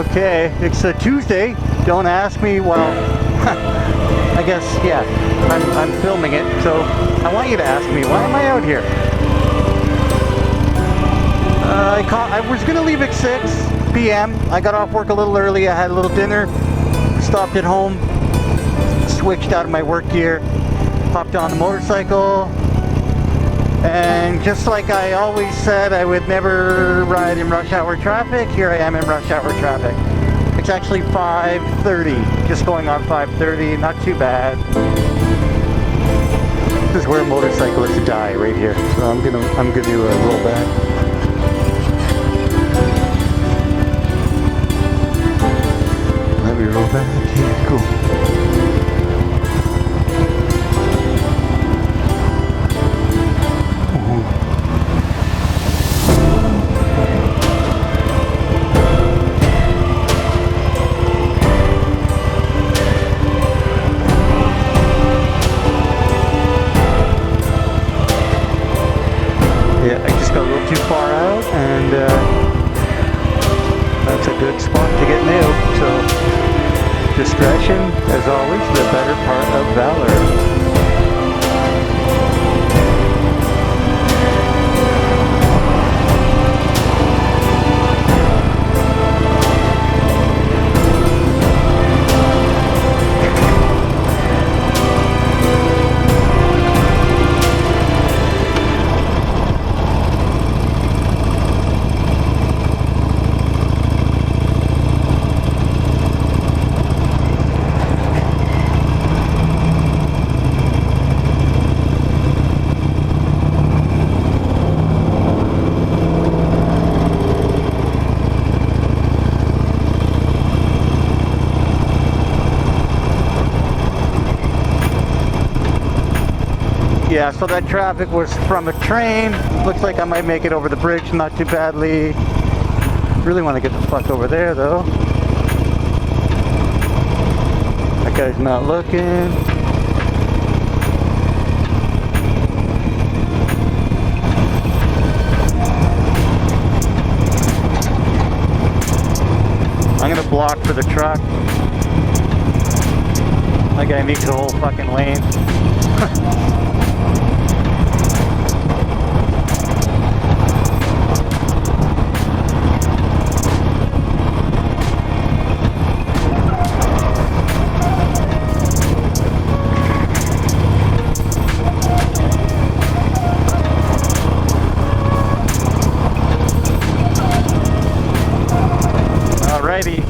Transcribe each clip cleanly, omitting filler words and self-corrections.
Okay, it's a Tuesday. Don't ask me. Well, I guess, yeah, I'm filming it, so I want you to ask me, why am I out here? I was gonna leave at 6 p.m. I got off work a little early. I had a little dinner, stopped at home, switched out of my work gear, hopped on the motorcycle, and just like I always said I would never ride in rush hour traffic, here I am in rush hour traffic. It's actually 5:30, just going on 5:30, not too bad. This is where motorcyclists die, right here. So I'm gonna roll back. Let me roll back. Yeah, cool. Yeah, I just got a little too far out, and that's a good spot to get nailed. So, discretion, as always, the better part of valor. Yeah, so that traffic was from a train. Looks like I might make it over the bridge not too badly. Really want to get the fuck over there though. That guy's not looking. I'm gonna block for the truck. That guy needs the whole fucking lane. Alrighty.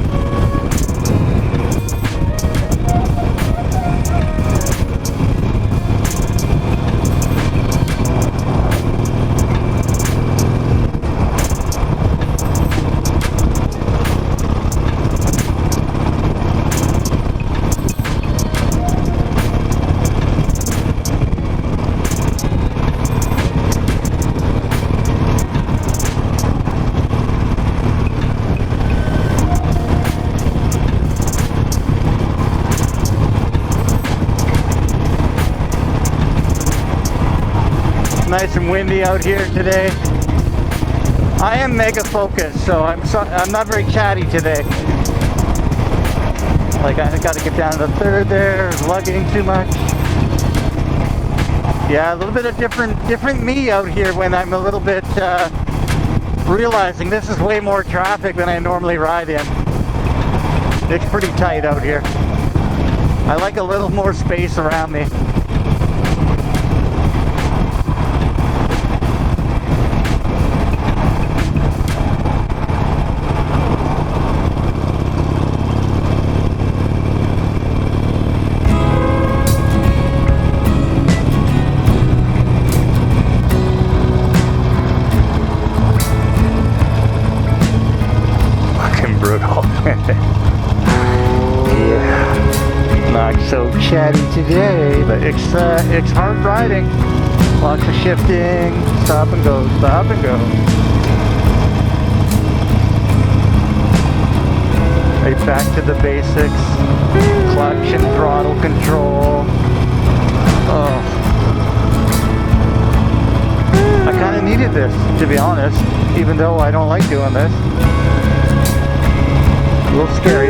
Nice and windy out here today. I am mega focused, so I'm not very chatty today. Like I got to get down to the third there, lugging too much. Yeah, a little bit of different me out here when I'm a little bit realizing this is way more traffic than I normally ride in. It's pretty tight out here. I like a little more space around me. Yeah, not so chatty today, but it's hard riding. Lots of shifting, stop and go, stop and go. Right back to the basics. Clutch and throttle control. Oh, I kind of needed this, to be honest, even though I don't like doing this. A little scary.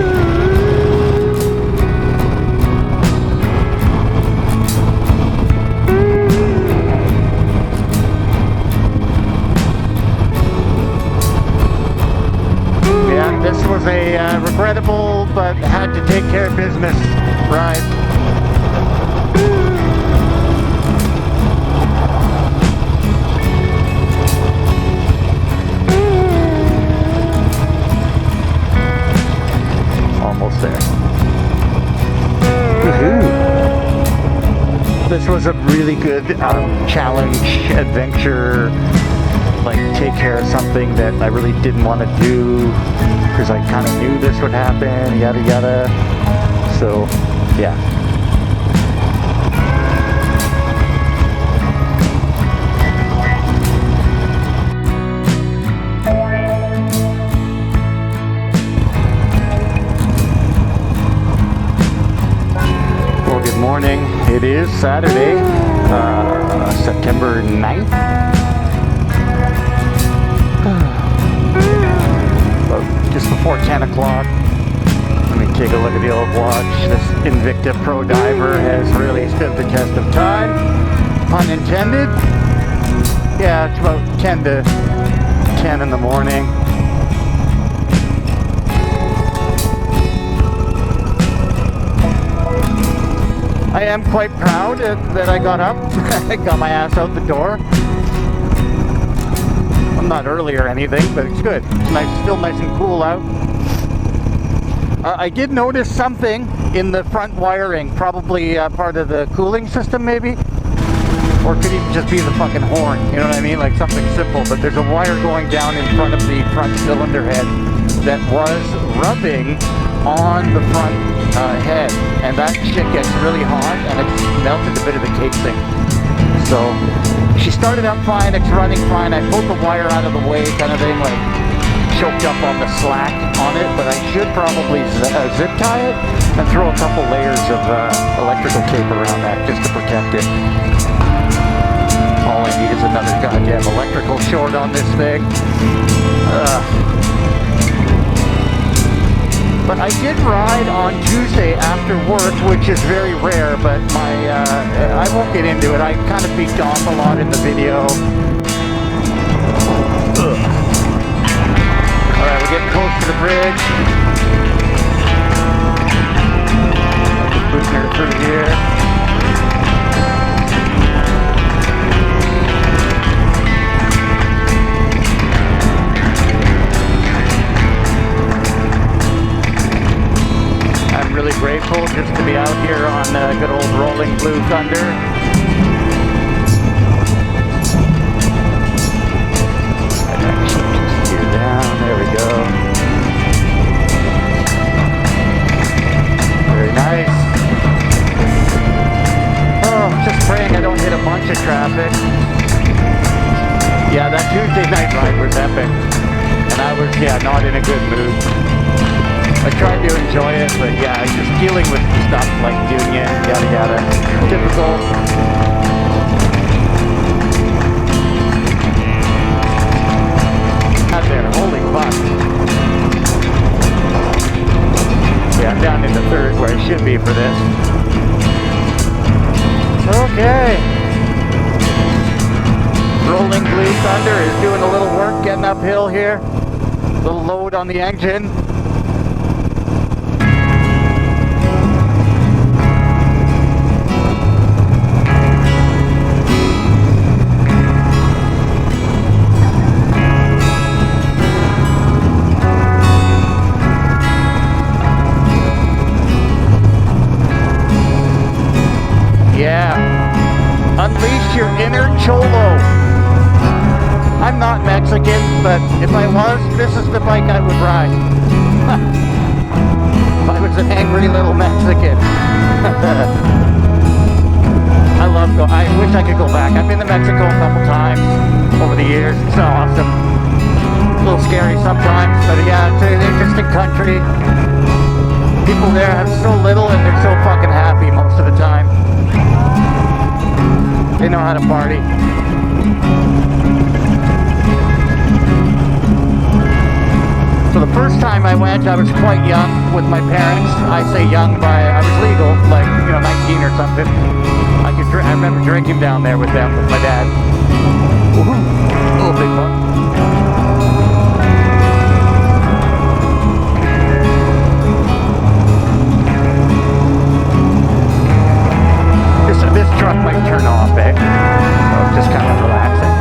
Yeah, this was a regrettable but had to take care of business ride. Almost there. Woohoo! This was a really good challenge, adventure, like take care of something that I really didn't want to do because I kind of knew this would happen, yada yada. So, yeah. Morning. It is Saturday, September 9th. About just before 10 o'clock. Let me take a look at the old watch. This Invicta Pro Diver has really stood the test of time. Pun intended. Yeah, it's about 10 to 10 in the morning. I am quite proud that I got up. I got my ass out the door. I'm not early or anything, but it's good. It's nice, still nice and cool out. I did notice something in the front wiring, probably part of the cooling system maybe, or it could even just be the fucking horn, you know what I mean, like something simple, but there's a wire going down in front of the front cylinder head that was rubbing on the front head, and that shit gets really hot and it's melted a bit of the casing. So she started out fine, it's running fine. I pulled the wire out of the way kind of thing, like choked up on the slack on it, but I should probably zip tie it and throw a couple layers of electrical tape around that just to protect it. All I need is another goddamn electrical short on this thing. But I did ride on Tuesday after work, which is very rare, but I won't get into it. I kind of beaked off a lot in the video. Alright, we're getting close to the bridge. Booting her through here. Really grateful just to be out here on good old rolling Blue Thunder. Gear down, there we go. Very nice. Oh, just praying I don't hit a bunch of traffic. Yeah, that Tuesday night ride was epic. And I was, not in a good mood. I tried to enjoy it, but yeah, just dealing with stuff like union, yada yada. Typical. Out there, holy fuck. Yeah, I'm down into third where I should be for this. Okay. Rolling Blue Thunder is doing a little work getting uphill here. A little load on the engine. Unleash your inner cholo. I'm not Mexican, but if I was, this is the bike I would ride. If I was an angry little Mexican. I wish I could go back. I've been to Mexico a couple times over the years. It's so awesome. A little scary sometimes, but yeah, it's an interesting country. People there have so little and they're so fucking happy most of the time. They know how to party. For the first time I went, I was quite young with my parents. I say young by, I was legal, like, 19 or something. I remember drinking down there with them, with my dad. Woohoo! Oh, big one. This truck might turn off, eh? Oh, just kind of relaxing.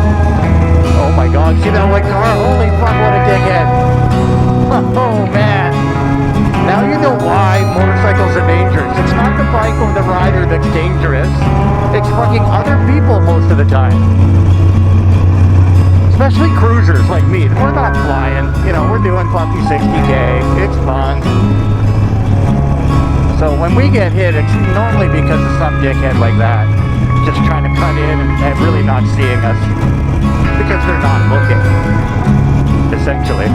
Oh my god, see that white car? Holy fuck, what a dickhead. Oh man. Now you know why motorcycles are dangerous. It's not the bike or the rider that's dangerous. It's fucking other people most of the time. Especially cruisers like me. We're not flying. We're doing fucking 60K. It's fun. So when we get hit, it's normally because of some dickhead like that. Just trying to cut in and really not seeing us. Because they're not looking. Essentially.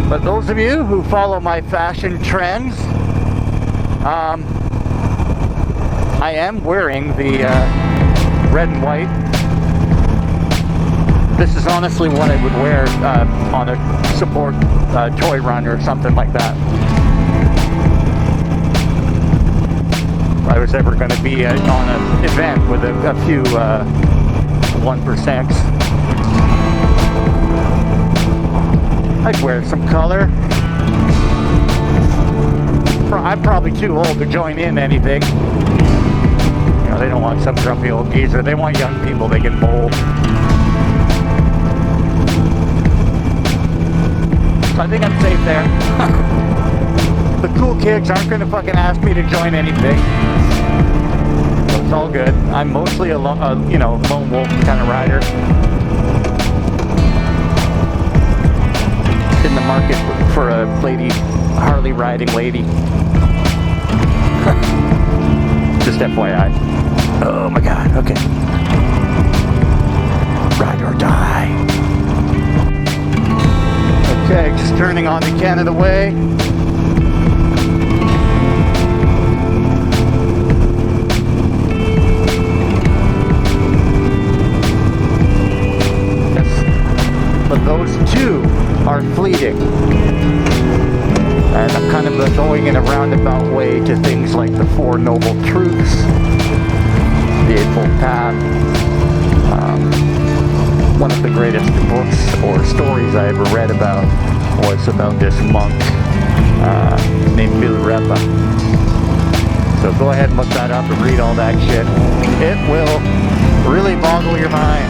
But those of you who follow my fashion trends, I am wearing the red and white. This is honestly what I would wear on a support toy run or something like that. If I was ever going to be on an event with a few 1%. I'd wear some color. I'm probably too old to join in anything. They don't want some grumpy old geezer. They want young people they can mold. So I think I'm safe there. The cool kids aren't going to fucking ask me to join anything. So it's all good. I'm mostly a lone wolf kind of rider. In the market for a lady, Harley riding lady. Just FYI. Oh my god, okay. Ride or die. Okay, just turning on the Canada Way. Yes. But those two are fleeting. And I'm kind of going in a roundabout way to things like the Four Noble Truths, the Eightfold Path. One of the greatest books or stories I ever read about was about this monk named Milarepa. So go ahead and look that up and read all that shit. It will really boggle your mind.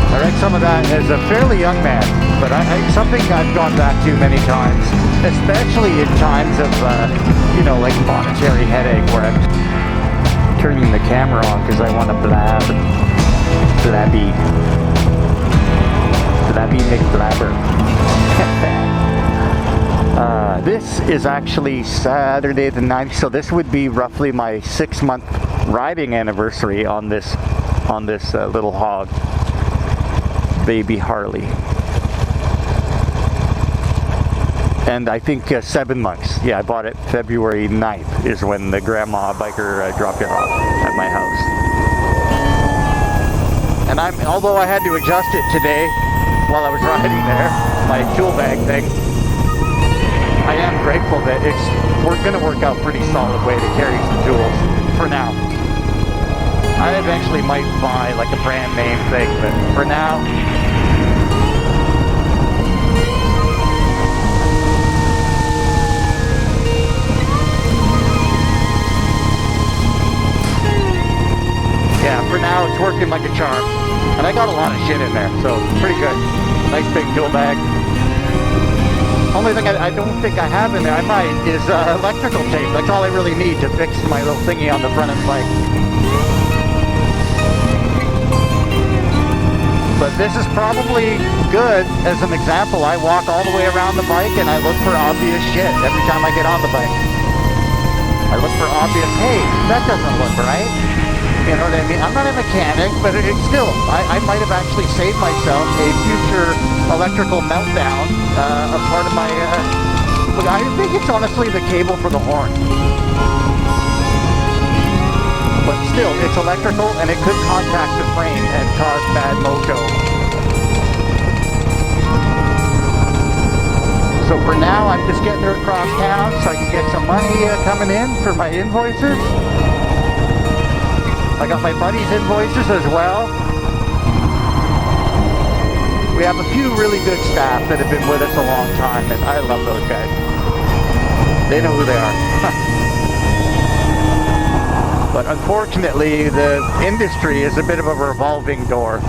I read some of that as a fairly young man, but something I've gone back to many times, especially in times of, like monetary headache, where I'm turning the camera on because I want to blabby McBlabber. This is actually Saturday the 9th, so this would be roughly my 6-month riding anniversary on this little hog. Baby Harley. And I think 7 months. Yeah, I bought it February 9th is when the grandma biker dropped it off at my house. And although I had to adjust it today while I was riding there, my tool bag thing, I am grateful that we're going to work out pretty solid way to carry some tools for now. I eventually might buy like a brand name thing, but for now, for now it's working like a charm. And I got a lot of shit in there, so pretty good. Nice big tool bag. Only thing I don't think I have in there, I might, is electrical tape. That's all I really need to fix my little thingy on the front of the bike. But this is probably good as an example. I walk all the way around the bike and I look for obvious shit every time I get on the bike. I look for obvious, hey, that doesn't look right. You know what I mean? I'm not a mechanic, but it's still, I might have actually saved myself a future electrical meltdown, a part of my, I think it's honestly the cable for the horn. But still, it's electrical and it could contact the frame and cause bad mojo. So for now, I'm just getting her across town so I can get some money coming in for my invoices. I got my buddy's invoices as well. We have a few really good staff that have been with us a long time, and I love those guys. They know who they are. But unfortunately, the industry is a bit of a revolving door.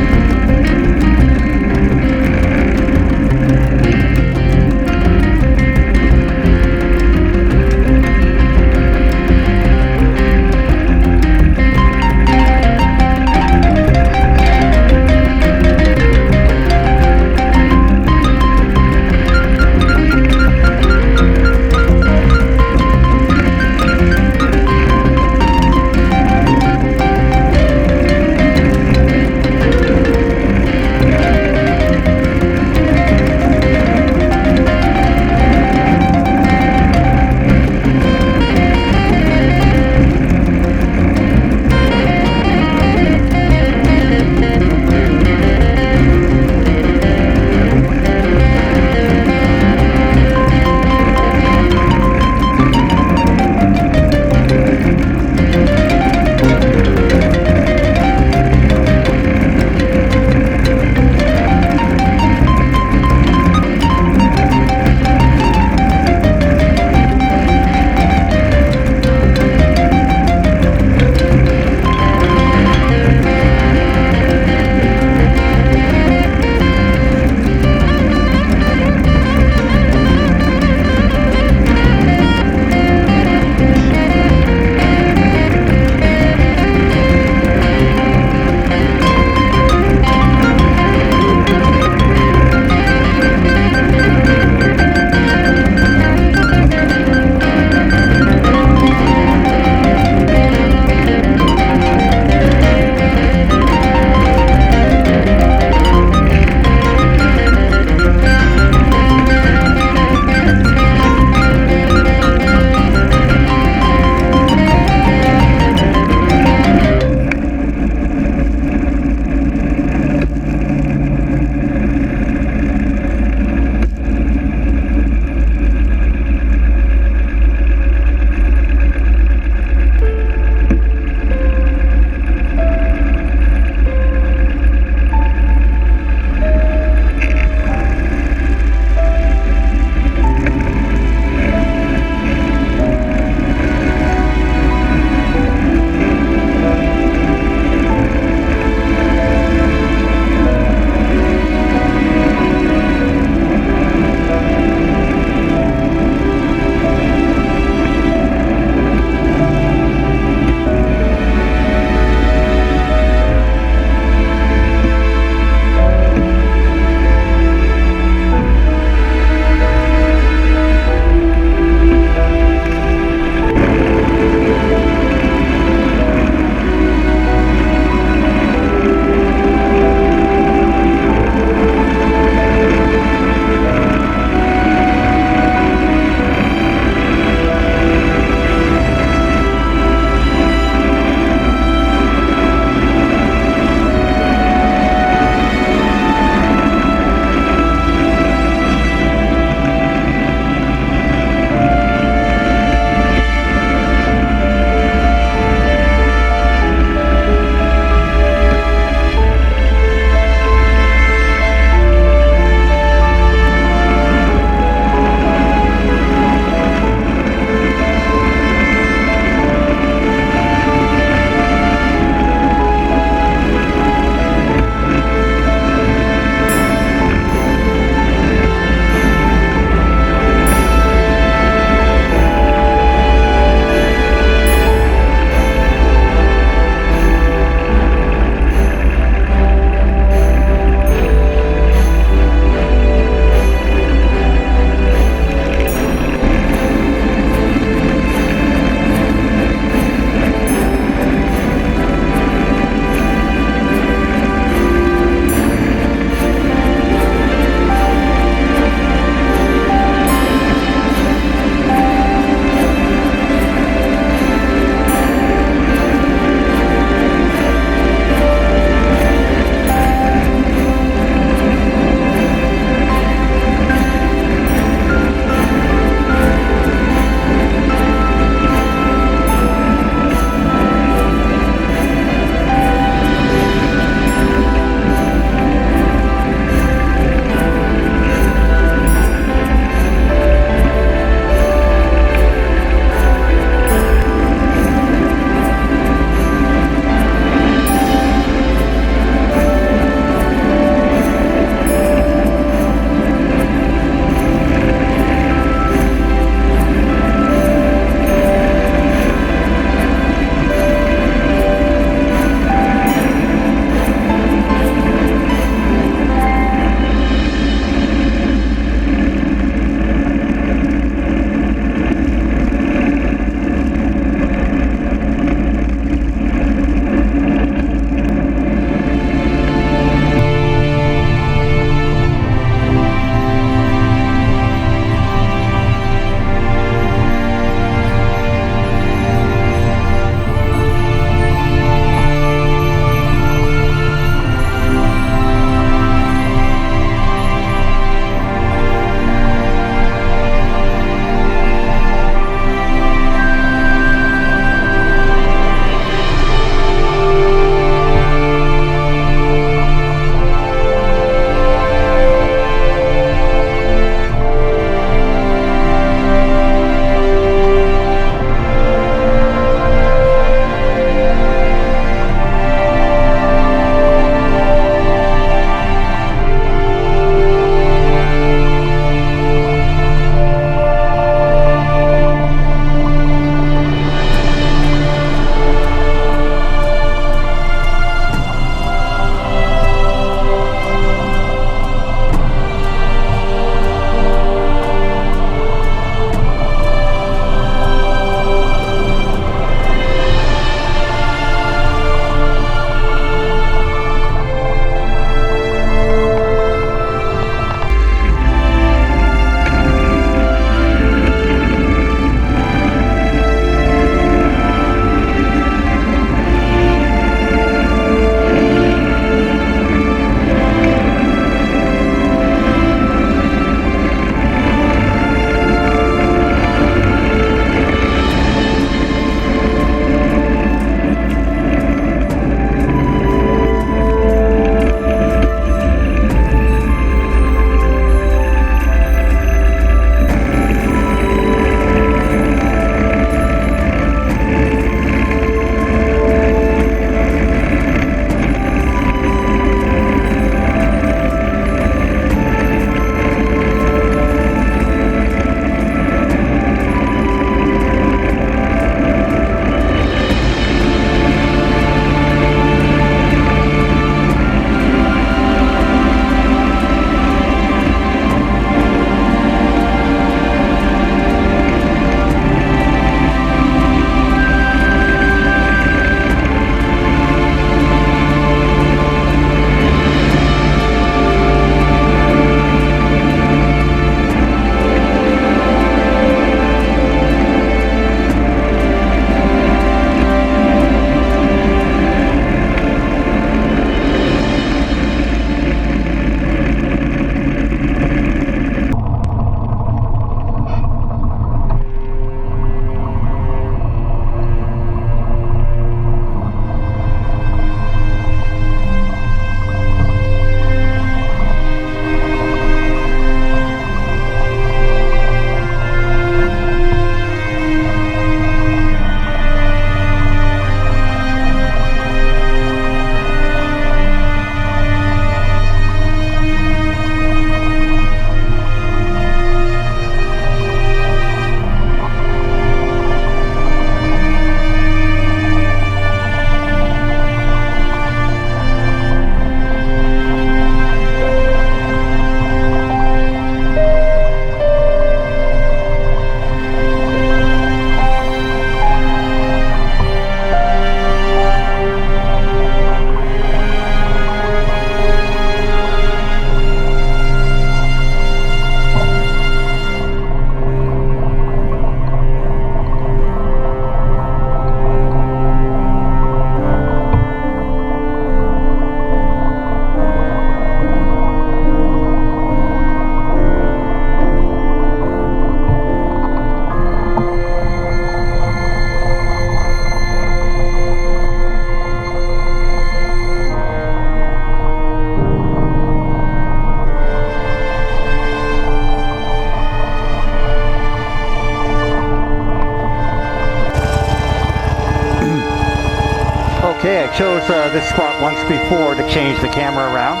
okay. I chose this spot once before to change the camera around.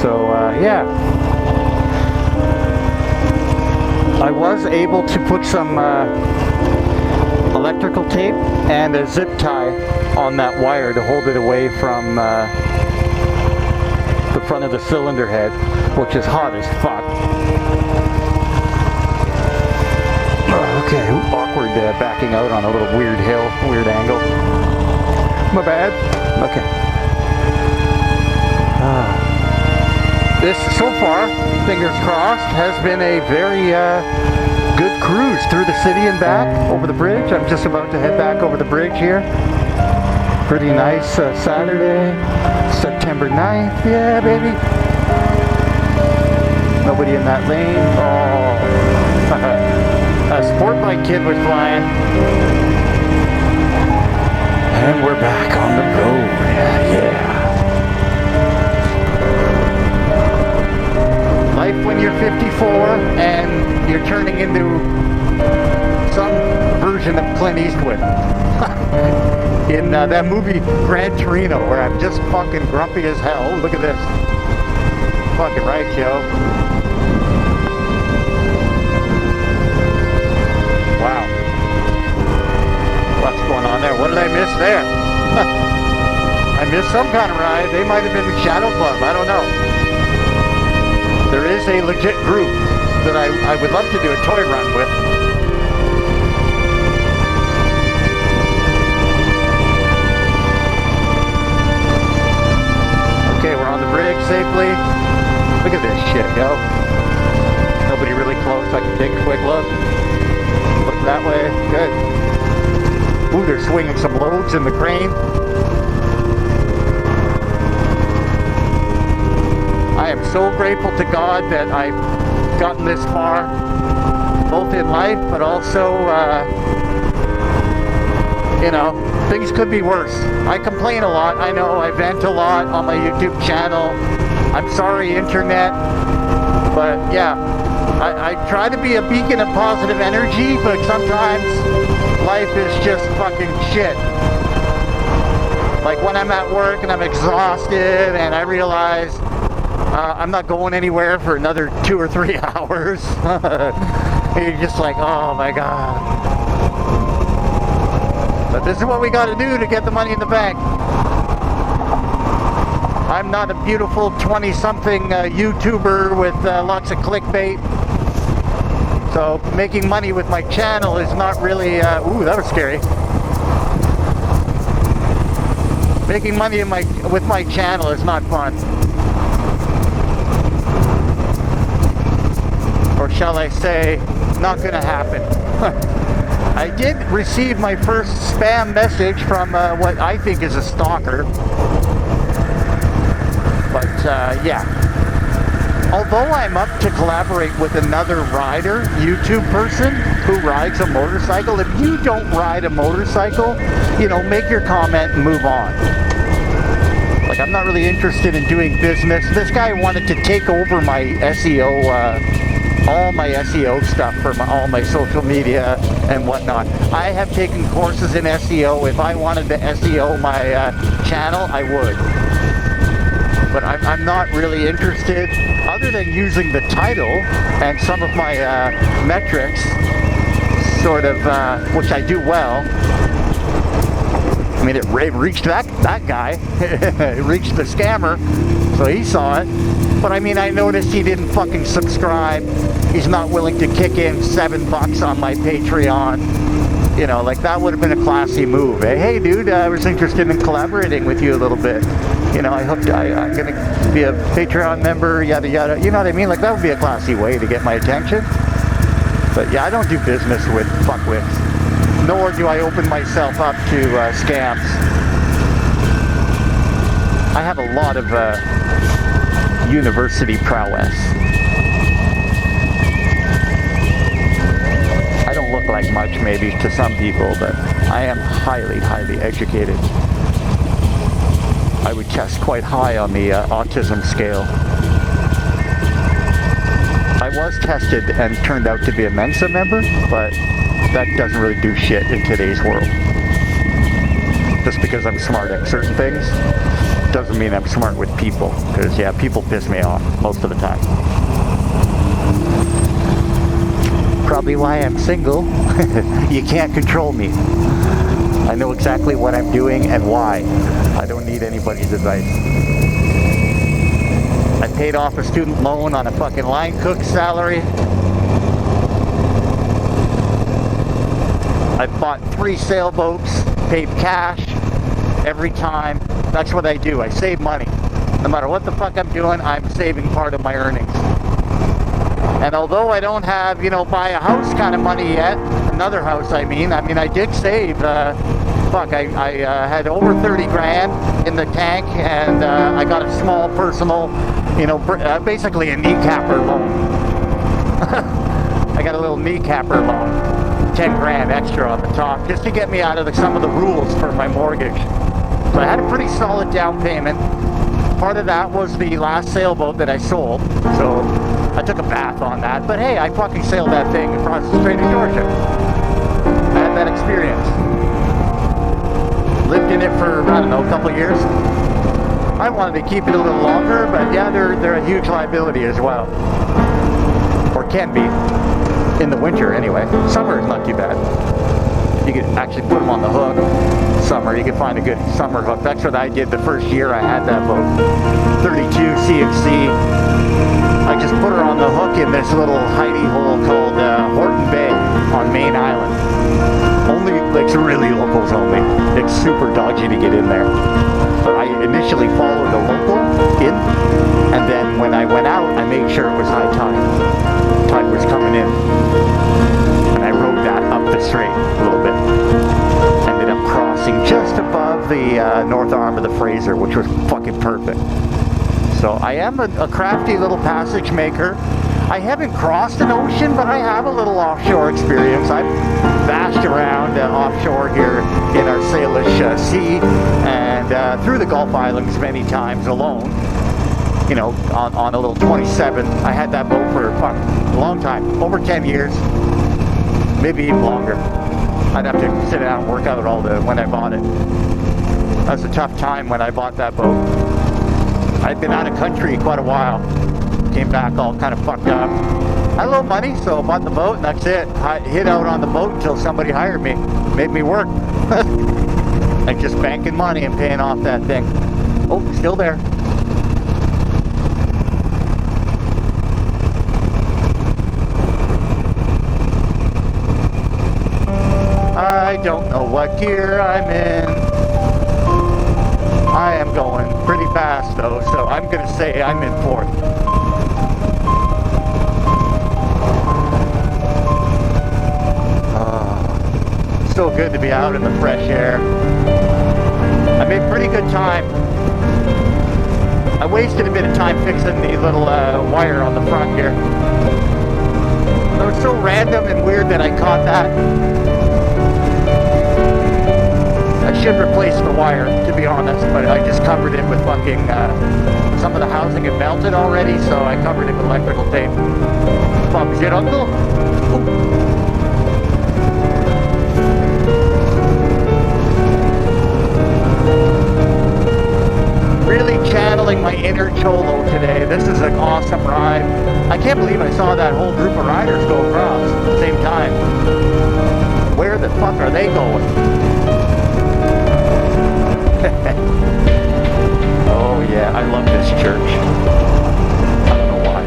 So, yeah. I was able to put some electrical tape and a zip tie on that wire to hold it away from the front of the cylinder head, which is hot as fuck. Okay, awkward backing out on a little weird hill, weird angle. My bad. Okay. This, so far, fingers crossed, has been a very good cruise through the city and back over the bridge. I'm just about to head back over the bridge here. Pretty nice Saturday, September 9th. Yeah, baby. Nobody in that lane. Oh. A sport bike kid was flying. And we're back on the road. Yeah. Life when you're 54 and you're turning into some version of Clint Eastwood. In that movie Gran Torino, where I'm just fucking grumpy as hell. Look at this. Fucking right, yo. Wow. What's going on there? What did I miss there? I missed some kind of ride. They might have been the Shadow Club. I don't know. There is a legit group that I would love to do a toy run with. Okay, we're on the bridge safely. Look at this shit, yo. Nobody really close. I can take a quick look. Look that way. Good. Ooh, they're swinging some loads in the crane. I am so grateful to God that I've gotten this far, both in life, but also, you know, things could be worse. I complain a lot. I know I vent a lot on my YouTube channel. I'm sorry, internet. But yeah, I try to be a beacon of positive energy, but sometimes life is just fucking shit. Like when I'm at work and I'm exhausted and I realize I'm not going anywhere for another 2 or 3 hours. You're just like, oh my God. But this is what we got to do to get the money in the bank. I'm not a beautiful 20-something YouTuber with lots of clickbait. So making money with my channel is not really, ooh, that was scary. Making money with my channel is not fun. Or shall I say, not gonna happen. I did receive my first spam message from what I think is a stalker. But yeah. Although I'm up to collaborate with another rider, YouTube person who rides a motorcycle, if you don't ride a motorcycle, you know, make your comment and move on. Like, I'm not really interested in doing business. This guy wanted to take over my SEO, all my SEO stuff for all my social media and whatnot. I have taken courses in SEO. If I wanted to SEO my channel, I would. But I'm not really interested, other than using the title and some of my metrics, sort of, which I do well. I mean, it reached that guy. It reached the scammer, so he saw it. But I mean, I noticed he didn't fucking subscribe. He's not willing to kick in $7 on my Patreon. You know, like that would have been a classy move. Hey dude, I was interested in collaborating with you a little bit. You know, I'm gonna be a Patreon member, yada yada. You know what I mean? Like that would be a classy way to get my attention. But yeah, I don't do business with fuckwits. Nor do I open myself up to scams. I have a lot of university prowess. I don't look like much maybe to some people, but I am highly, highly educated. I would test quite high on the autism scale. I was tested and turned out to be a Mensa member, but that doesn't really do shit in today's world. Just because I'm smart at certain things doesn't mean I'm smart with people. Because, yeah, people piss me off most of the time. Probably why I'm single. You can't control me. I know exactly what I'm doing and why. I don't need anybody's advice. I paid off a student loan on a fucking line cook salary. I bought 3 sailboats, paid cash every time. That's what I do. I save money. No matter what the fuck I'm doing, I'm saving part of my earnings. And although I don't have, buy a house kind of money yet, another house I mean I did save, I had over 30 grand in the tank, and I got a small personal, basically a kneecapper loan. I got a little kneecapper loan, 10 grand extra on the top, just to get me out of some of the rules for my mortgage. So I had a pretty solid down payment. Part of that was the last sailboat that I sold, so I took a bath on that. But hey, I fucking sailed that thing across the Strait of Georgia. I had that experience. Lived in it for, I don't know, a couple of years. I wanted to keep it a little longer, but yeah, they're a huge liability as well. Or can be. In the winter, anyway. Summer is not too bad. You could actually put them on the hook. Summer, you could find a good summer hook. That's what I did the first year I had that boat. 32 CXC. I just put her on the hook in this little hidey hole called Horton Bay on Main Island. It's really locals only. It's super dodgy to get in there. But I initially followed the local in, and then when I went out, I made sure it was high tide. Tide was coming in. And I rode that up the strait a little bit. Ended up crossing just above the north arm of the Fraser, which was fucking perfect. So I am a crafty little passage maker. I haven't crossed an ocean, but I have a little offshore experience. I've bashed around offshore here in our Salish Sea and through the Gulf Islands many times alone. On a little 27. I had that boat for a long time, over 10 years, maybe even longer. I'd have to sit down and work out when I bought it. That was a tough time when I bought that boat. I'd been out of country quite a while. Came back all kind of fucked up. I had a little money, so I bought the boat, and that's it. I hid out on the boat until somebody hired me. Made me work. Like just banking money and paying off that thing. Oh, still there. I don't know what gear I'm in. I am going pretty fast though, so I'm gonna say I'm in 4th. So good to be out in the fresh air. I made pretty good time. I wasted a bit of time fixing the little wire on the front here. It was so random and weird that I caught that. I should replace the wire, to be honest, but I just covered it with fucking, some of the housing had melted already, so I covered it with electrical tape. Pop shit, uncle. Ooh. Really channeling my inner Cholo today. This is an awesome ride. I can't believe I saw that whole group of riders go across at the same time. Where the fuck are they going? Oh yeah, I love this church. I don't know why.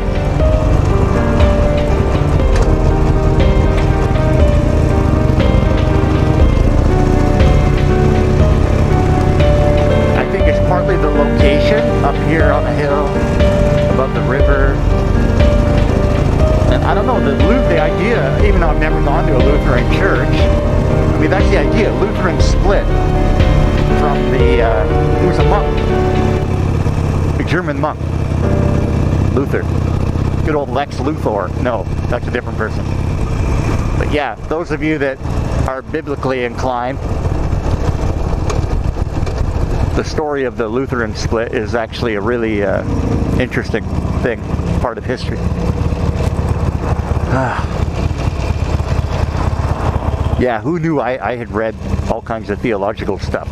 I think it's partly the location up here on the hill above the river. And I don't know, the idea, even though I've never gone to a Lutheran church, I mean, that's the idea. Lutheran split from he was a monk, a German monk, Luther, good old Lex Luthor. No, that's a different person. But yeah, those of you that are biblically inclined, the story of the Lutheran split is actually a really interesting thing, part of history. Yeah, who knew I had read all kinds of theological stuff.